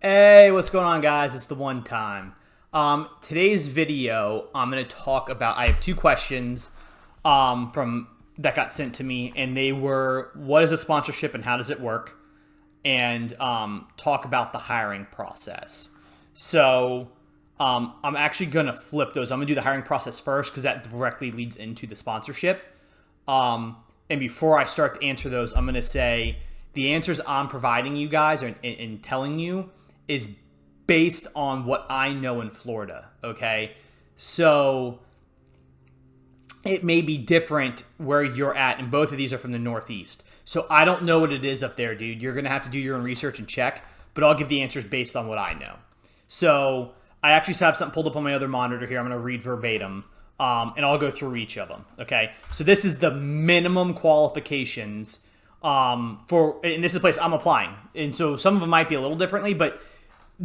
Hey, what's going on, guys? It's the one time. Today's video, I'm going to talk about, I have two questions from that got sent to me, and they were, what is a sponsorship and how does it work? And talk about the hiring process. So I'm actually going to flip those. I'm going to do the hiring process first because that directly leads into the sponsorship. And before I start to answer those, I'm going to say the answers I'm providing you guys and telling you is based on what I know in Florida, okay? So it may be different where you're at, and both of these are from the Northeast. So I don't know what it is up there, dude. You're going to have to do your own research and check, but I'll give the answers based on what I know. So I actually have something pulled up on my other monitor here. I'm going to read verbatim, and I'll go through each of them, okay? So this is the minimum qualifications and this is the place I'm applying. And so some of them might be a little differently, but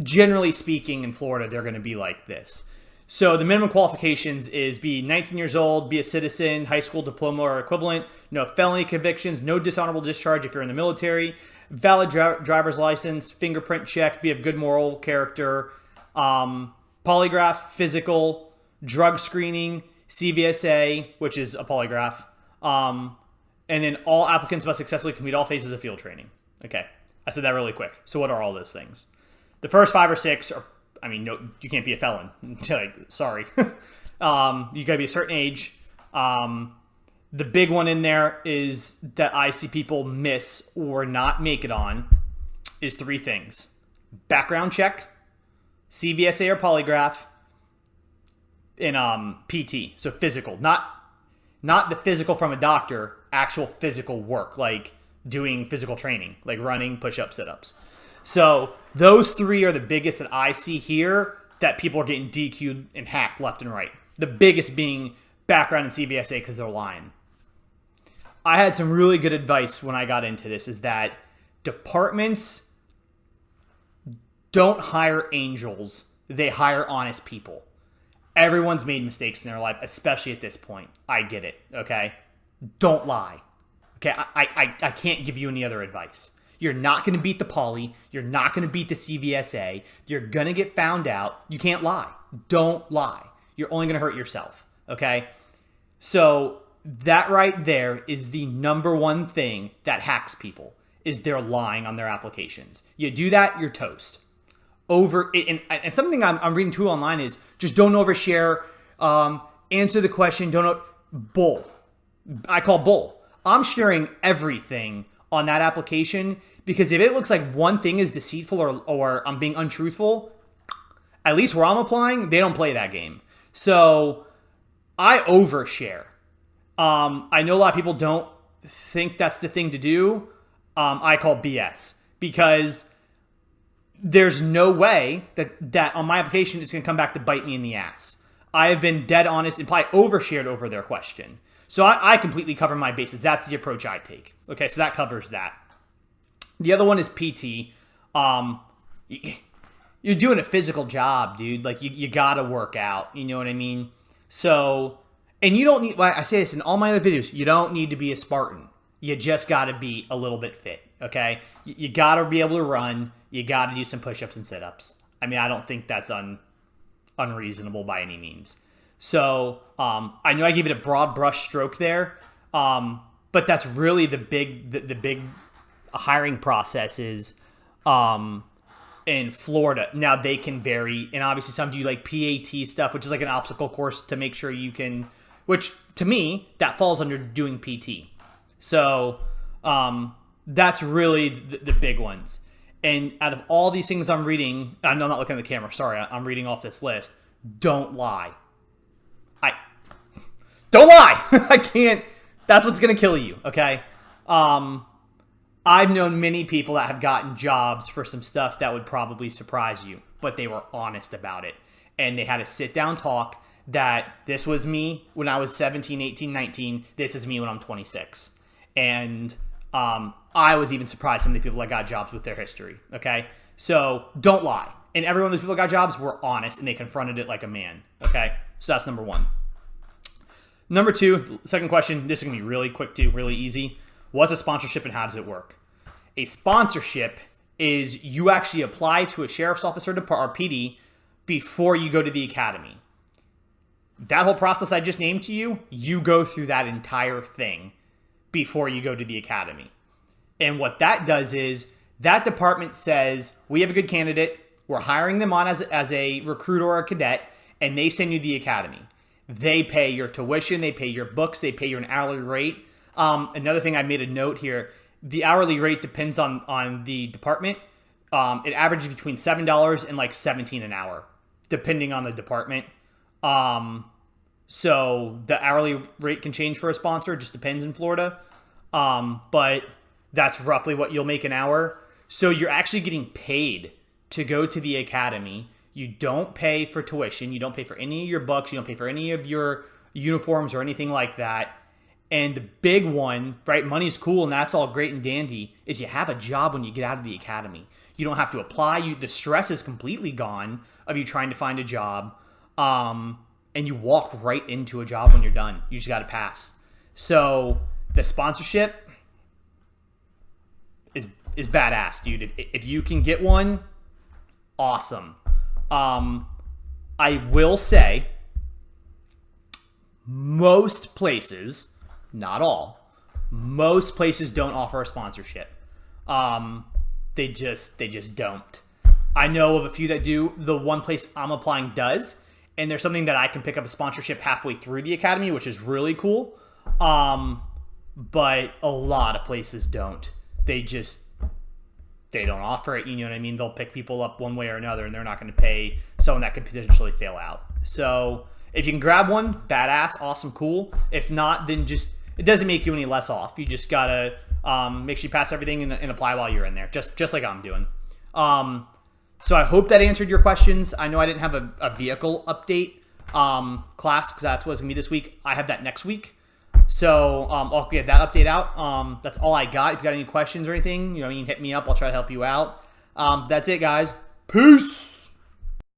generally speaking, in Florida, they're going to be like this. So the minimum qualifications is be 19 years old, be a citizen, high school diploma or equivalent, no felony convictions, no dishonorable discharge if you're in the military, valid driver's license, fingerprint check, be of good moral character, polygraph, physical, drug screening, CVSA, which is a polygraph, and then all applicants must successfully complete all phases of field training. Okay, I said that really quick. So what are all those things? The first 5 or 6 are, no, you can't be a felon. Like, sorry. You got to be a certain age. The big one in there is that I see people miss or not make it on is 3 things. Background check, CVSA or polygraph, and PT, so physical. Not the physical from a doctor, actual physical work, like doing physical training, like running, push-ups, sit-ups. So those 3 are the biggest that I see here that people are getting DQ'd and hacked left and right. The biggest being background and CVSA because they're lying. I had some really good advice when I got into this is that departments don't hire angels. They hire honest people. Everyone's made mistakes in their life, especially at this point. I get it, okay? Don't lie. Okay, I can't give you any other advice. You're not going to beat the poly. You're not going to beat the CVSA. You're going to get found out. You can't lie. Don't lie. You're only going to hurt yourself, okay? So that right there is the number one thing that hacks people, is they're lying on their applications. You do that, you're toast. And something I'm reading too online is just don't overshare. Answer the question. Bull. I call bull. I'm sharing everything on that application because if it looks like one thing is deceitful or I'm being untruthful, at least where I'm applying, they don't play that game. So I overshare. I know a lot of people don't think that's the thing to do. I call BS because there's no way that on my application it's going to come back to bite me in the ass. I have been dead honest and probably overshared over their question. So I completely cover my bases. That's the approach I take. Okay, so that covers that. The other one is PT. You're doing a physical job, dude. Like, you got to work out. You know what I mean? So, and you don't need, I say this in all my other videos, you don't need to be a Spartan. You just got to be a little bit fit, okay? You got to be able to run. You got to do some push-ups and sit-ups. I don't think that's unreasonable by any means. So I know I gave it a broad brush stroke there, but that's really the big hiring processes in Florida. Now they can vary, and obviously some do like PAT stuff, which is like an obstacle course to make sure you can. Which to me that falls under doing PT. So that's really the big ones. And out of all these things I'm reading, I'm not looking at the camera. Sorry, I'm reading off this list. Don't lie. Don't lie. I can't. That's what's going to kill you, okay? I've known many people that have gotten jobs for some stuff that would probably surprise you, but they were honest about it. And they had a sit-down talk that this was me when I was 17, 18, 19. This is me when I'm 26. And I was even surprised some of the people that got jobs with their history, okay? So don't lie. And every one of those people that got jobs were honest, and they confronted it like a man, okay? So that's number 1. Number 2, second question, this is going to be really quick too, really easy. What's a sponsorship and how does it work? A sponsorship is you actually apply to a sheriff's officer or PD before you go to the academy. That whole process I just named to you, you go through that entire thing before you go to the academy. And what that does is that department says, we have a good candidate, we're hiring them on as a recruit or a cadet, and they send you the academy. They pay your tuition, they pay your books, they pay you an hourly rate. Another thing I made a note here, the hourly rate depends on the department. It averages between $7 and like $17 an hour, depending on the department. So the hourly rate can change for a sponsor. It just depends in Florida. But that's roughly what you'll make an hour. So you're actually getting paid to go to the academy. You don't pay for tuition. You don't pay for any of your books. You don't pay for any of your uniforms or anything like that. And the big one, right, money's cool and that's all great and dandy, is you have a job when you get out of the academy. You don't have to apply. The stress is completely gone of you trying to find a job. And you walk right into a job when you're done. You just got to pass. So the sponsorship is badass, dude. If you can get one, awesome. I will say most places, not all, most places don't offer a sponsorship. They just don't. I know of a few that do. The one place I'm applying does, and there's something that I can pick up a sponsorship halfway through the academy, which is really cool. But a lot of places don't. They don't offer it, you know what I mean? They'll pick people up one way or another, and they're not going to pay someone that could potentially fail out. So if you can grab one, badass, awesome, cool. If not, then it doesn't make you any less off. You just got to make sure you pass everything and apply while you're in there, just like I'm doing. So I hope that answered your questions. I know I didn't have a vehicle update class because that's what's going to be this week. I have that next week. So I'll get that update out. That's all I got. If you got any questions or anything, you can hit me up. I'll try to help you out. That's it, guys. Peace.